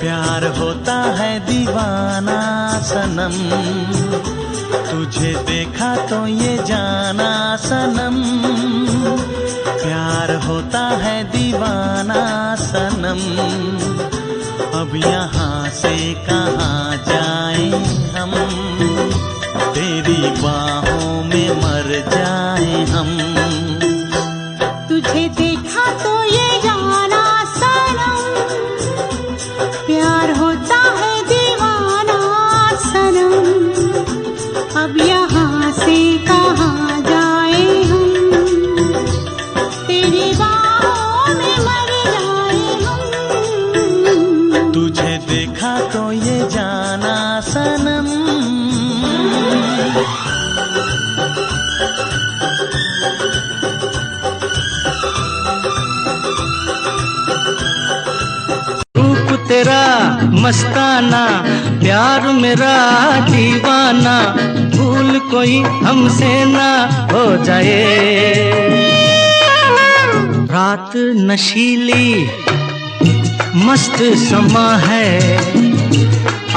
प्यार होता है दीवाना सनम, तुझे देखा तो ये जाना सनम। प्यार होता है दीवाना सनम, अब यहाँ से कहाँ जाएं हम, तेरी बाहों में मर जाएं हम। तुझे देखा तो ये जाना सनम, प्यार होता है दीवाना सनम, अब यहाँ से कहाँ जाए हम, तेरी बाहों में मर जाए हम। तुझे देखा तो ये जाना सनम। रूप तेरा मस्ताना, प्यार मेरा दीवाना, भूल कोई हमसे ना हो जाए। रात नशीली मस्त समा है,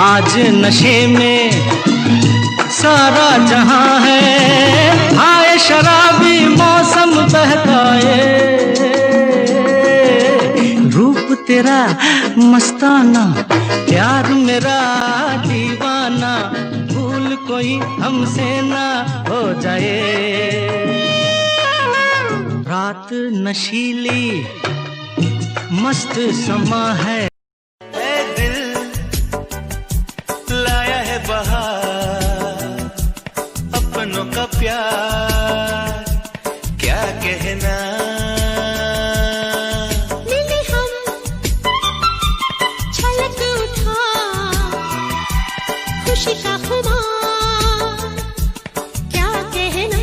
आज नशे में सारा जहां है। आए शराबी मौसम बहकाए, रूप तेरा मस्ताना, प्यार मेरा दीवाना, भूल कोई हमसे ना हो जाए। रात नशीली मस्त समा है, ऐ दिल लाया है बहार, अपनों का प्यार क्या कहना। मिले हम छलक उठा खुशी का खुमार, क्या कहना।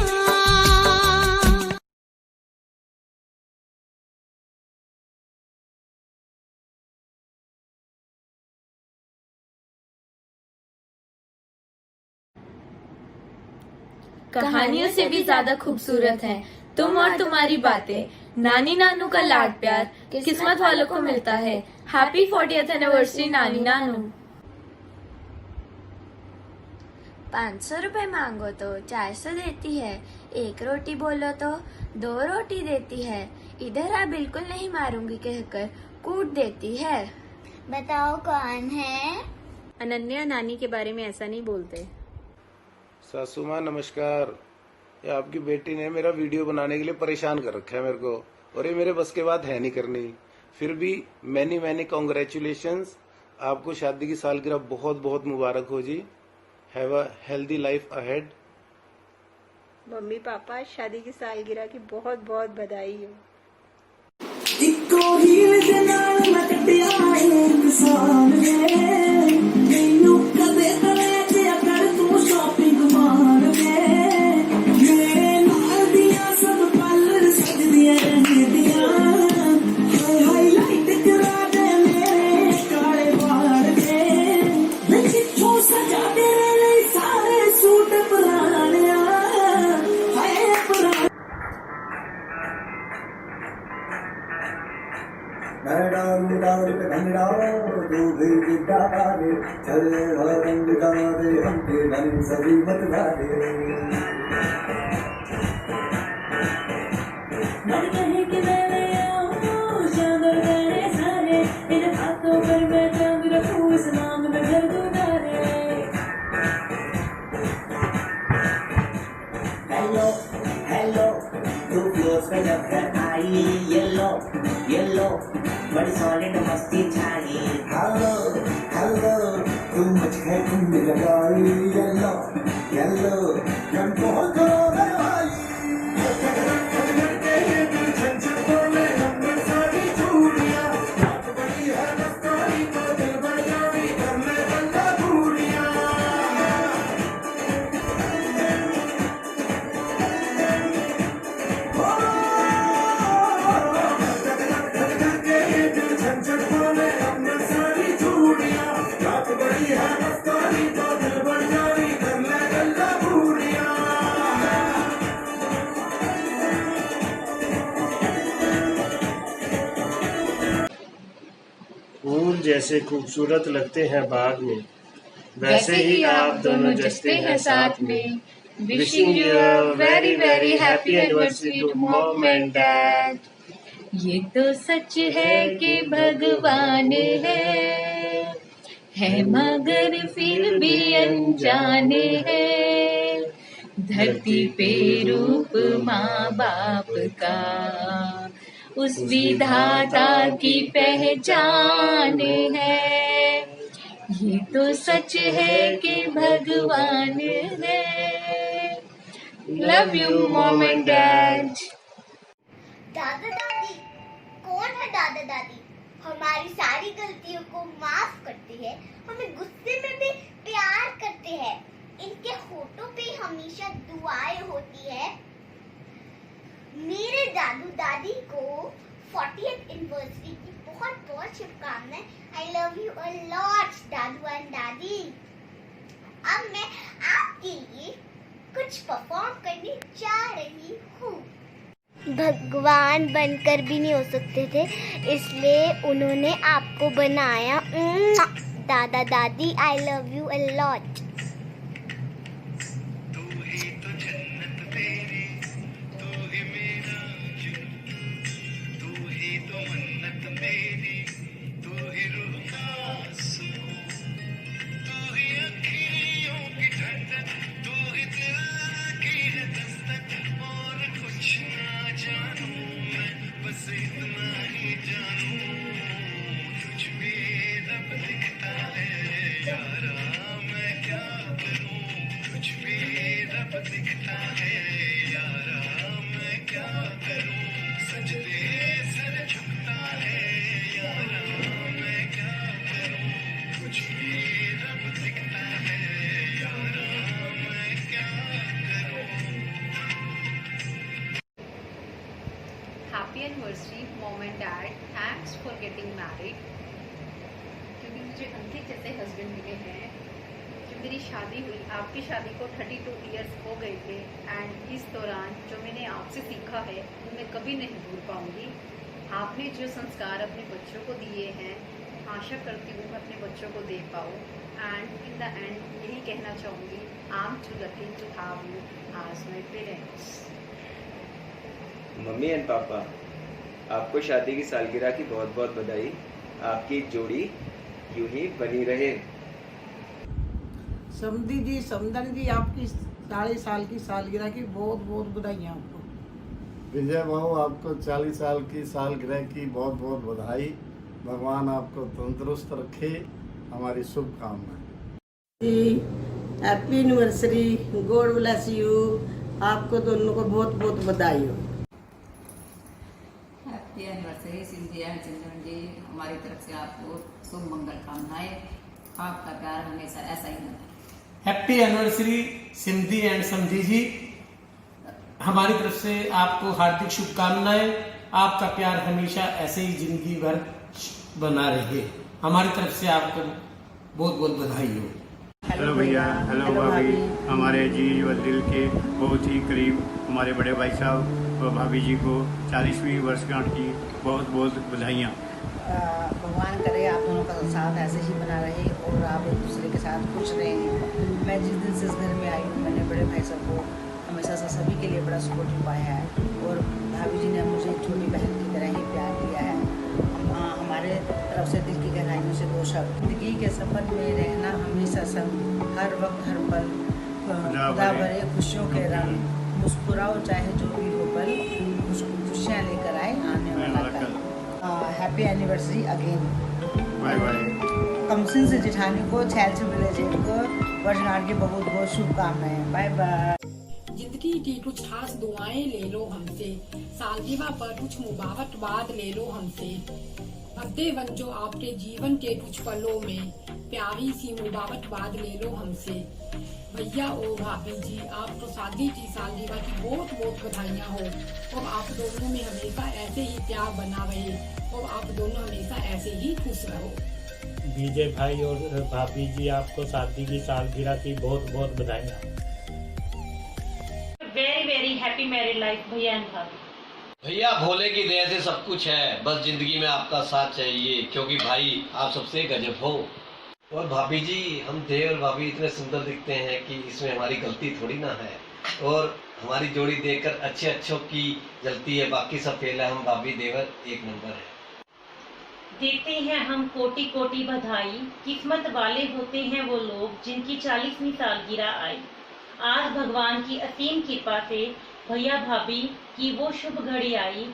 कहानियों से भी ज्यादा खूबसूरत हैं तुम और तुम्हारी बातें। नानी नानू का लाड प्यार किस्मत वालों को मिलता है। हैप्पी 40th एनिवर्सरी नानी नानू। 500 रुपए मांगो तो 400 देती है, एक रोटी बोलो तो 2 रोटी देती है, इधर आ बिल्कुल नहीं मारूंगी कहकर कूट देती है। बताओ कौन है? अनन्या नानी के बारे में ऐसा नहीं बोलते। सासू माँ नमस्कार। ये आपकी बेटी ने मेरा वीडियो बनाने के लिए परेशान कर रखा है मेरे को, और ये मेरे बस के बात है नहीं करनी। फिर भी मैनी मैनी कॉन्ग्रेचुलेशंस, आपको शादी की सालगिरह बहुत बहुत मुबारक हो जी। Have a healthy life ahead. Mummy papa शादी की सालगिरह की बहुत बहुत बधाई हो। बड़ी सॉलिड मस्ती छाई। हेलो हेलो तू मुझे तुम लगाई। येलो येलो हमको करो भाई। जैसे खूबसूरत लगते हैं बाग में, वैसे ही आप दोनों जचते हैं साथ में। Wishing you a very very happy anniversary to mom and dad. ये तो सच है कि भगवान है मगर फिर भी अनजाने हैं। धरती पे रूप माँ बाप का उस विधाता की पहचान है। ये तो सच है कि भगवान है। Love you mom and dad. दादा दादी, कौन है दादा दादी? हमारी सारी गलतियों को माफ करते हैं, हमें गुस्से में भी प्यार करते हैं। इनके होठों पे हमेशा दुआएं होती है। मेरे दादू दादी को 40th एनिवर्सरी की बहुत बहुत शुभकामनाएं। I love you a lot Dadu and दादी। अब मैं आपके लिए कुछ परफॉर्म करने जा रही हूँ। भगवान बनकर भी नहीं हो सकते थे, इसलिए उन्होंने आपको बनाया। दादा दादी, I love you a lot. Happy anniversary mom and dad, thanks for getting married। क्योंकि मुझे अंकित जैसे हस्बैंड मिले हैं। जब मेरी शादी हुई, आपकी शादी को 32 इयर्स हो गए थे एंड इस दौरान जो मैंने आपसे सीखा है वो मैं कभी नहीं भूल पाऊंगी। आपने जो संस्कार अपने बच्चों को दिए हैं, आशा करती हूँ मैं अपने बच्चों को दे पाऊँ। एंड इन द एंड यही कहना चाहूँगी, I am too lucky to have you as my parents. Mummy and papa, आपको शादी की सालगिरह की बहुत बहुत बधाई। आपकी जोड़ी यूं ही बनी रहे। समधी जी, समदन जी, आपकी 40 साल की सालगिरह की बहुत बहुत बधाइयाँ आपको। विजय बहू, आपको 40 साल की सालगिरह की बहुत बहुत बधाई। भगवान आपको तंदुरुस्त रखे, हमारी शुभकामनाएं। जी, happy anniversary, god bless you. आपको दोनों को बहुत बहुत बधाई हो। Happy anniversary Sindhi and Sindhan ji, हमारी तरफ से आपको शुभ मंगल कामनाएं। आपका प्यार हमेशा ऐसा ही बना। हैप्पी एनिवर्सरी सिंधी एंड समधी जी, हमारी तरफ से आपको हार्दिक शुभकामनाएं। आपका प्यार हमेशा ऐसे ही जिंदगी भर बना रहे। हमारी तरफ से आपको बहुत बहुत बधाई हो। हेलो भैया, हेलो भाभी। हमारे जीज व दिल के बहुत ही करीब हमारे बड़े भाई साहब और भाभी जी को 40वीं वर्षगांठ की बहुत बहुत बधाइयाँ। भगवान करे आप दोनों का साथ ऐसे ही बना रहे और आप एक दूसरे के साथ खुश रहें। मैं जिस दिन से इस घर में आई हूँ, मैंने बड़े भाई साहब को हमेशा से सभी के लिए बड़ा सपोर्टिव पाया है और भाभी जी ने मुझे छोटी बहन की तरह ही प्यार किया है। हमारे तरफ से दिल की गहराइयों से 2 शब्द। जिंदगी के सफर में रहना हमेशा संग, हर वक्त हर पल खुदा भरे खुशियों के रंग। मुस्कुराओ चाहे जो भी हो पल, खुशियाँ लेकर आए आने वाला कल। Happy anniversary again. Bye bye. कमसिन से जेठानी को, छैल से विलेज को वर्षगांठ की बहुत बहुत शुभकामनाएं। Bye bye. जिंदगी की कुछ खास दुआएं ले लो हमसे, सालगिरह पर कुछ मुबारकबाद ले लो हमसे। बर्थडे बन जो आपके जीवन के कुछ पलों में, प्यारी सी मुबारकबाद ले लो हमसे। भैया और भाभी जी, आपको शादी की सालगिरह की बहुत बहुत बधाइयाँ हो और आप दोनों में हमेशा ऐसे ही प्यार बना रहे और आप दोनों हमेशा ऐसे ही खुश रहो। विजय भाई और भाभी जी, आपको शादी की सालगिरह की बहुत बहुत बधाइयाँ। Very very happy married life भैया एंड भाभी। भैया भोले की दया से सब कुछ है, बस जिंदगी में आपका साथ चाहिए, क्योंकि भाई आप सबसे गजब हो। और भाभी जी, हम देव और भाभी इतने सुंदर दिखते हैं कि इसमें हमारी गलती थोड़ी ना है। और हमारी जोड़ी देखकर अच्छे अच्छों की जलती है, बाकी सब फेल है। हम भाभी देवर एक नंबर है। देते हैं हम कोटि कोटि बधाई, किस्मत वाले होते हैं वो लोग जिनकी 40वीं सालगिरह आई। आज भगवान की असीम कृपा से भैया भाभी की वो शुभ घड़ी आई।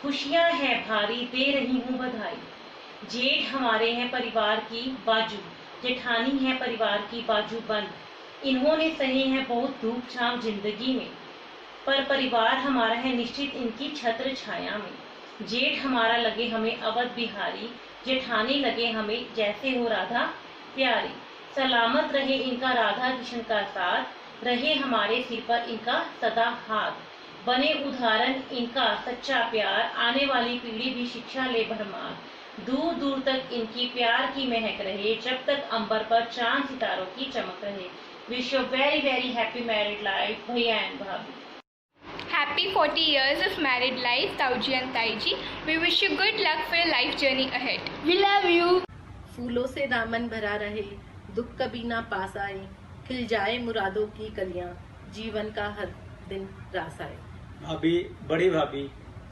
खुशियां है भारी, दे रही हूँ बधाई। जेठ हमारे हैं परिवार की बाजू, जेठानी है परिवार की बाजू बंद। इन्होंने सहे हैं बहुत धूप छांव जिंदगी में, पर परिवार हमारा है निश्चित इनकी छत्र छाया में। जेठ हमारा लगे हमें अवध बिहारी, जेठानी लगे हमें जैसे हो राधा प्यारी। सलामत रहे इनका राधा कृष्ण का साथ, रहे हमारे सिर पर इनका सदा हाथ। बने उदाहरण इनका सच्चा प्यार, आने वाली पीढ़ी भी शिक्षा ले भरमार। दूर दूर तक इनकी प्यार की महक रहे, जब तक अंबर पर चांद सितारों की चमक रहे। Wish you very very happy married life भैया एंड भाभी। Happy 40 years of married life, Tauji and Taiji. We wish you good luck for your life journey ahead. We love you. फूलों से दामन भरा रहे, दुख कभी ना पास आए, खिल जाए मुरादों की कलियां, जीवन का हर दिन रास आए। भाभी, बड़ी भाभी,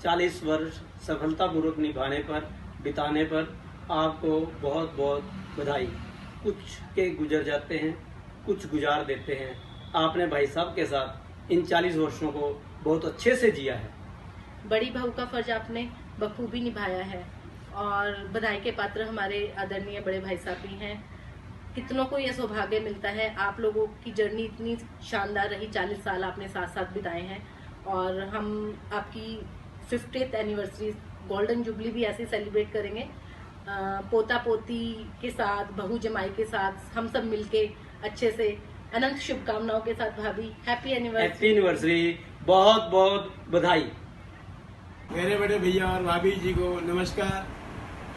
40 वर्ष सफलतापूर्वक निभाने पर, बिताने पर आपको बहुत बहुत बधाई। कुछ के गुजर जाते हैं, कुछ गुजार देते हैं। आपने भाई साहब के साथ इन 40 वर्षों को बहुत अच्छे से जिया है। बड़ी बहू का फर्ज आपने बखूबी निभाया है और बधाई के पात्र हमारे आदरणीय बड़े भाई साहब भी हैं। कितनों को यह सौभाग्य मिलता है, आप लोगों की जर्नी इतनी शानदार रही, 40 साल आपने साथ साथ बिताए हैं और हम आपकी 50th एनिवर्सरी गोल्डन जुबली भी ऐसे सेलिब्रेट करेंगे। पोता पोती के साथ, बहू जमाई के साथ हम सब मिलके अच्छे से। अनंत शुभकामनाओं के साथ भाभी, हैप्पी एनिवर्सरी, बहुत बहुत बधाई। मेरे बड़े भैया और भाभी जी को नमस्कार।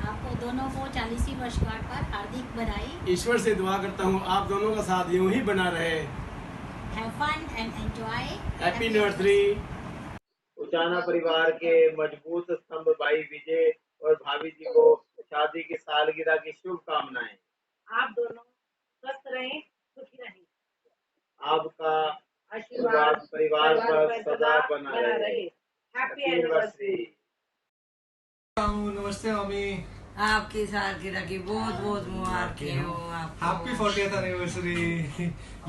आपको दोनों को 40वीं वर्षगांठ पर हार्दिक बधाई। ईश्वर से दुआ करता हूँ आप दोनों का साथ यूं ही बना रहे। Have fun and enjoy. Happy anniversary. Uchana परिवार के मजबूत स्तंभ भाई विजय और भाभी जी को शादी की सालगिरह की शुभकामनाएं। आप दोनों स्वस्थ रहें, सुखी रहें। आपका आशीर्वाद परिवार पर सदा बना रहे। Happy anniversary. नमस्ते मम्मी, आपकी सालगिरह की बहुत बहुत मुबारकें हो। Happy 40th anniversary.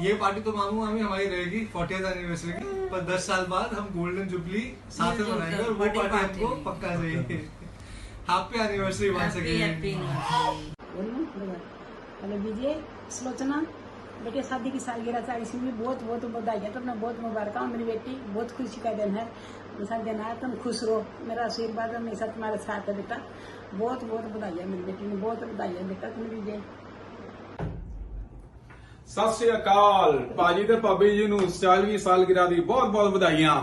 ये पार्टी तो मामू मामी हमारी रहेगी 40th एनिवर्सरी की, पर 10 साल बाद हम गोल्डन जुबली साथ में मनाएंगे और वो पार्टी हमको पक्का चाहिए। Happy anniversary once again. Hello Vijay, Sulochana, बेटे शादी की सालगिरह 40वीं में बहुत बहुत बधाई है। तुमने बहुत मुबारक। मेरी बेटी बहुत खुशी का दिन है, ऐसा दिन है। तुम खुश रहो, मेरा आशीर्वाद हमेशा तुम्हारे साथ है बेटा। बहुत बहुत बधाई है मेरी बेटी ने, बहुत बधाई है बेटा तुम्हें विजय। सत श्री अकाल। भाजी ते भाभी जी ਨੂੰ 40ਵੀਂ ਸਾਲਗਿਰਾ ਦੀ ਬਹੁਤ ਬਹੁਤ ਵਧਾਈਆਂ।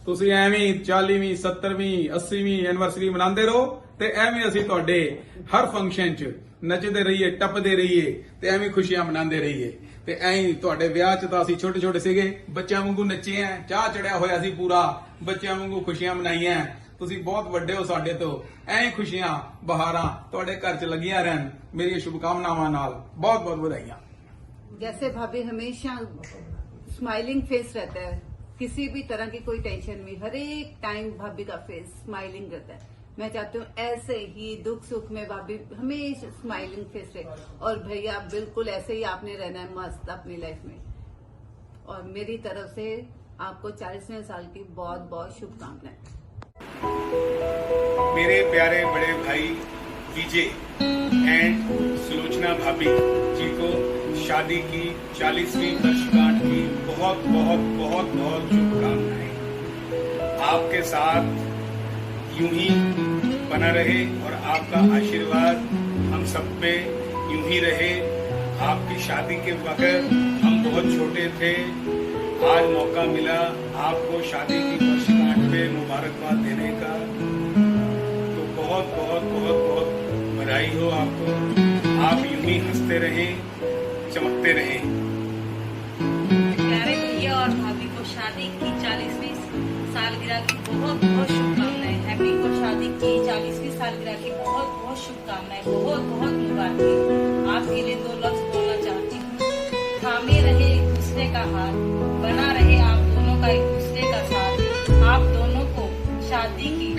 ਤੁਸੀਂ ਐਵੇਂ 40ਵੀਂ 70ਵੀਂ 80ਵੀਂ ਐਨਵਰਸਰੀ ਮਨਾਉਂਦੇ ਰਹੋ ਤੇ ਐਵੇਂ ਅਸੀਂ ਤੁਹਾਡੇ ਹਰ ਫੰਕਸ਼ਨ 'ਚ ਨੱਚਦੇ ਰਹੀਏ, ਟੱਪਦੇ ਰਹੀਏ ਤੇ ਐਵੇਂ ਖੁਸ਼ੀਆਂ ਮਨਾਉਂਦੇ ਰਹੀਏ। ਤੇ ਐਂ ਤੁਹਾਡੇ ਵਿਆਹ 'ਚ ਤਾਂ ਅਸੀਂ ਛੋਟੇ ਛੋਟੇ ਸੀਗੇ, ਬੱਚਿਆਂ ਵਾਂਗੂ ਨੱਚੇ ਆ, ਚਾਹ ਚੜਿਆ ਹੋਇਆ ਸੀ ਪੂਰਾ, ਬੱਚਿਆਂ ਵਾਂਗੂ ਖੁਸ਼ੀਆਂ ਮਨਾਈਆਂ। ਤੁਸੀਂ ਬਹੁਤ ਵੱਡੇ ਹੋ ਸਾਡੇ ਤੋਂ, ਐਂ ਖੁਸ਼ੀਆਂ ਬਹਾਰਾਂ ਤੁਹਾਡੇ ਘਰ 'ਚ ਲੱਗੀਆਂ ਰਹਿਣ। ਮੇਰੀਆਂ ਸ਼ੁਭਕਾਮਨਾਵਾਂ ਨਾਲ ਬਹੁਤ ਬਹੁਤ ਵਧਾਈਆਂ। जैसे भाभी हमेशा स्माइलिंग फेस रहता है, किसी भी तरह की कोई टेंशन नहीं, हर एक टाइम भाभी का फेस स्माइलिंग रहता है। मैं चाहती हूँ ऐसे ही दुख सुख में भाभी हमेशा स्माइलिंग फेस रहे और भैया बिल्कुल ऐसे ही आपने रहना है मस्त अपनी लाइफ में। और मेरी तरफ से आपको 40वें साल की बहुत बहुत शुभकामनाएं। मेरे प्यारे बड़े भाई विजय एंड सुलोचना भाभी जी को शादी की 40वीं वर्षगांठ की बहुत बहुत बहुत बहुत शुभकामनाएं। आपके साथ यूं ही बना रहे और आपका आशीर्वाद हम सब पे यूं ही रहे। आपकी शादी के वक्त हम बहुत छोटे थे, आज मौका मिला आपको शादी की वर्षगांठ पे मुबारकबाद देने का, तो बहुत बहुत बहुत बहुत बधाई हो आपको। आप यूं ही हंसते रहें, चमकते रहें। प्यारे भैया और भाभी को शादी की 40वीं सालगिरह की बहुत बहुत शुभकामनाएं। हैप्पी और शादी की 40वीं सालगिरह की बहुत बहुत शुभकामनाएं, बहुत बहुत मुबारक। आपके लिए 2 लफ्ज बोलना चाहती हूँ। थामे रहे एक दूसरे का हाथ, बना रहे आप दोनों का एक दूसरे का साथ। आप दोनों को शादी की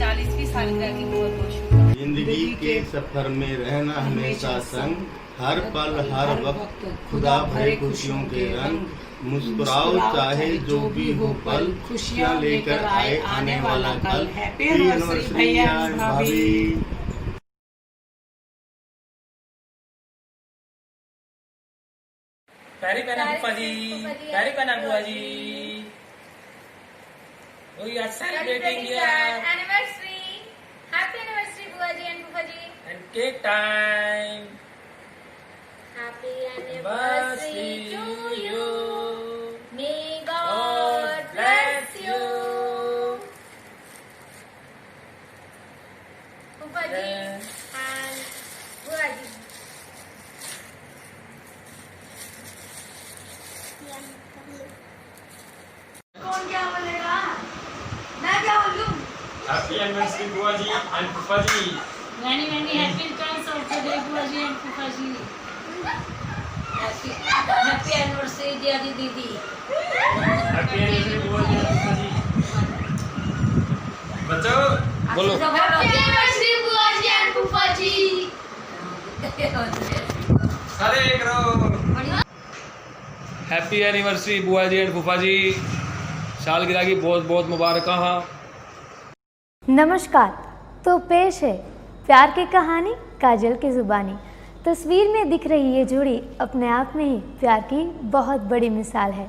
40वीं सालगिरह की बहुत बहुत शुभकामनाएं। जिंदगी के सफर में रहना हमेशा संग, हर पल हर वक्त खुदा भरे खुशियों के रंग। मुस्कुराओ चाहे जो भी हो पल, खुशियाँ लेकर आए आने वाला कल। हैप्पी एनिवर्सरी भैया भाभी। प्यारी बहना फूफा जी, प्यारी बहना बुआ जी। We are celebrating your anniversary. Happy anniversary, बुआ जी and फूफा जी. and cake time. Happy anniversary to you. May God bless you. फूफा जी and बुआ जी. कौन क्या बोलेगा? मैं क्या बोलूं? Happy anniversary बुआ जी and फूफा जी. Many happy returns of the day, बुआ जी and फूफा जी। हैप्पी एनिवर्सरी जियादी दीदी। हैप्पी एनिवर्सरी बुआ जी and फूफा जी। बच्चों बोलो। हैप्पी एनिवर्सरी बुआ जी and फूफा जी। सारे करो। हैप्पी एनिवर्सरी बुआ जी एंड फूफा जी, सालगिरह की बहुत बहुत मुबारक। नमस्कार। तो पेश है प्यार की कहानी काजल की जुबानी। तस्वीर में दिख रही ये जोड़ी अपने आप में ही प्यार की बहुत बड़ी मिसाल है।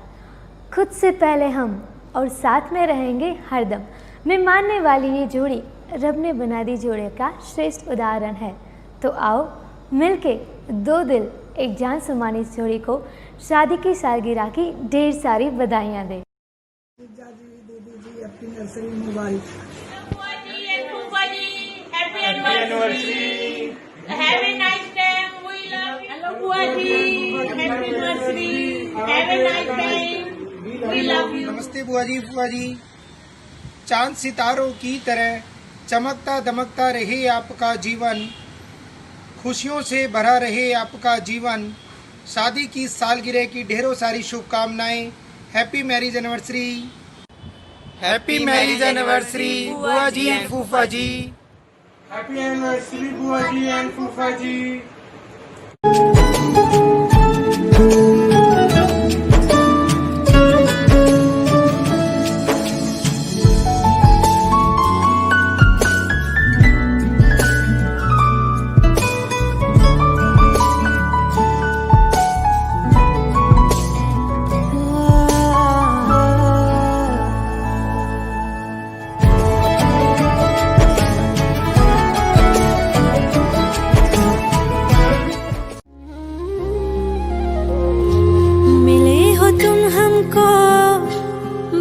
खुद से पहले हम और साथ में रहेंगे हरदम में मानने वाली ये जोड़ी रब ने बना दी जोड़े का श्रेष्ठ उदाहरण है। तो आओ मिलके 2 दिल एक जान समानी इस जोड़ी को शादी की सालगिरह की ढेर सारी बधाइयाँ दें। Happy nursery Mubarak. Happy anniversary. Have a nice time. We love you. Hello, बुआ जी. Happy anniversary. Have a nice time. We love you. नमस्ते बुआ जी फूफा जी। चांद सितारों की तरह चमकता दमकता रहे आपका जीवन, खुशियों से भरा रहे आपका जीवन। शादी की सालगिरह की ढेरों सारी शुभकामनाएं। Happy marriage anniversary. Happy marriage anniversary बुआ जी एंड फूफा जी। हैप्पी एनिवर्सरी बुआ जी एंड फूफा जी।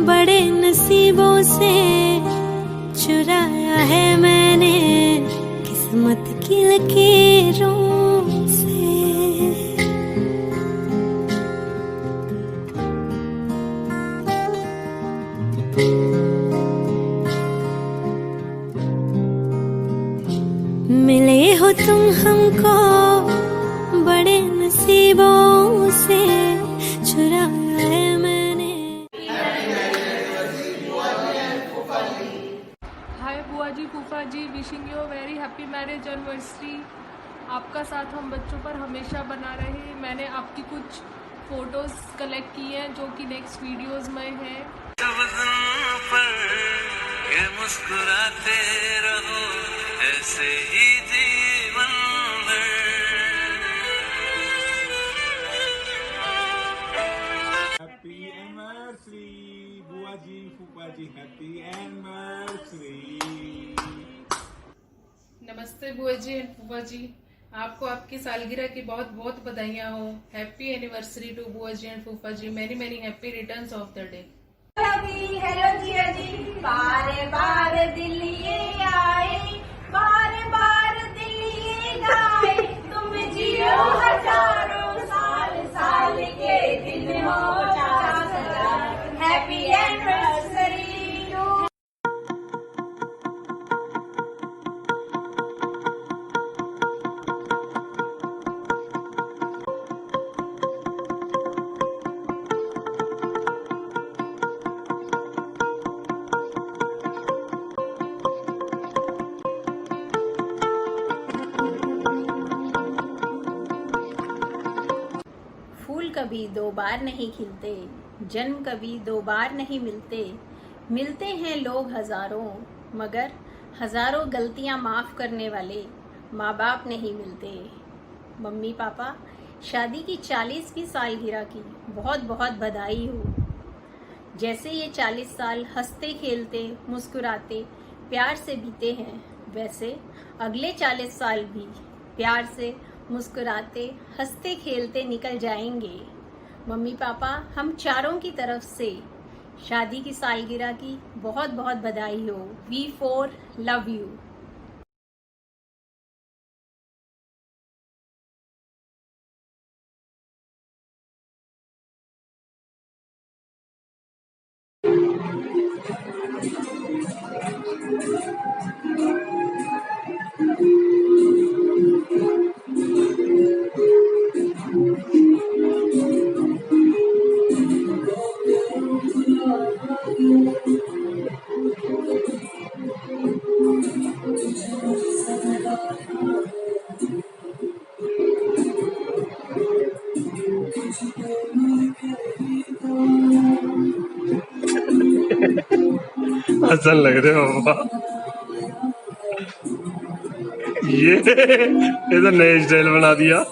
बड़े नसीबों से चुराया है मैंने किस्मत की लकीरों से। मिले हो तुम हमको बड़े नसीबों से चुराया है मैंने। हाय बुआ जी फूफा जी, wishing you very happy marriage anniversary. आपका साथ हम बच्चों पर हमेशा बना रहे। मैंने आपकी कुछ फोटोज कलेक्ट की हैं जो कि नेक्स्ट वीडियोस में हैं। मुस्कुराते रहो ऐसे ही जीवन भर। हैप्पी एनिवर्सरी बुआ जी फूफा जी, हैप्पी एनिवर्सरी। नमस्ते बुआ जी एंड फूफा जी, आपको आपकी सालगिरह की बहुत बहुत बधाइयाँ हो। हैप्पी एनिवर्सरी टू बुआ जी एंड फूफा जी। Many many happy returns of the day. Hello Jiya ji, बार बार दिल ये आए, बार बार दिल ये गाए, तुम जियो हजारों साल, साल के दिन हो 50,000। Happy anniversary. कभी दो बार नहीं खिलते, जन्म कभी दो बार नहीं मिलते। मिलते हैं लोग हजारों, मगर हजारों गलतियां माफ करने वाले माँ बाप नहीं मिलते। मम्मी पापा, शादी की 40वीं सालगिरह की बहुत बहुत बधाई हो। जैसे ये 40 साल हंसते खेलते मुस्कुराते प्यार से बीते हैं, वैसे अगले 40 साल भी प्यार से मुस्कुराते हंसते खेलते निकल जाएंगे। मम्मी पापा, हम चारों की तरफ से शादी की सालगिरह की बहुत बहुत बधाई हो। V4 love you. हसन लग रहे हो बाबा। ये तो नए स्टाइल बना दिया।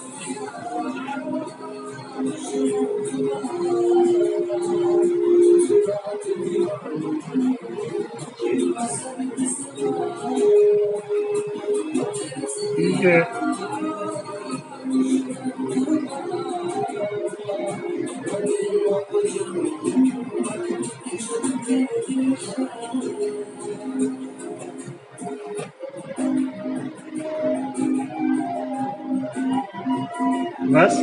ठीक है, बस